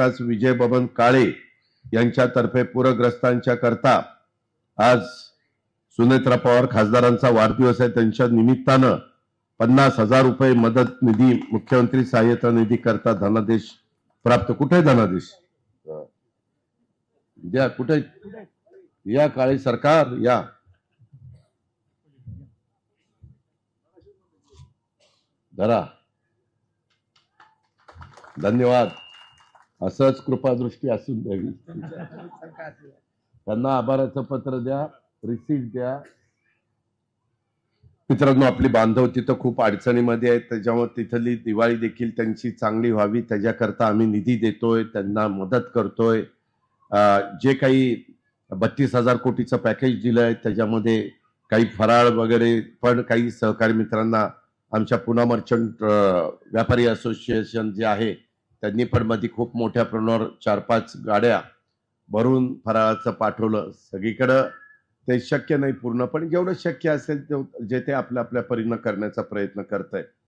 तसाच विजय बबन काळे यांच्यातर्फे पूरग्रस्तांच्या करता आज सुनेत्रा पवार खासदारांचा वाढदिवस आहे, त्यांच्या निमित्तानं 50,000 रुपये मदत निधी मुख्यमंत्री सहाय्यता निधी करता धनादेश प्राप्त. कुठे धनादेश द्या, कुठे या काळे सरकार या. धरा, धन्यवाद. असंच कृपादृष्टी असून द्यावी. त्यांना आभाराचं पत्र द्या, रिसीट द्या. मित्रांनो, आपली बांधव तिथं खूप अडचणीमध्ये आहेत, त्याच्यामुळे तिथली दिवाळी देखील त्यांची चांगली व्हावी त्याच्याकरता आम्ही निधी देतोय, त्यांना मदत करतोय. जे काही 32,000 कोटीचं पॅकेज दिलंय त्याच्यामध्ये काही फराळ वगैरे पण काही सहकारी मित्रांना आमच्या पुणा मर्चंट व्यापारी असोसिएशन जे आहे त्यांनी पण मध्ये खूप मोठ्या प्रमाणावर 4-5 गाड्या भरून फराळाचं पाठवलं. सगळीकडं ते शक्य नाही पूर्ण, पण जेवढं शक्य असेल ते जे ते आपल्या आपल्या परीनं करण्याचा प्रयत्न करतायत.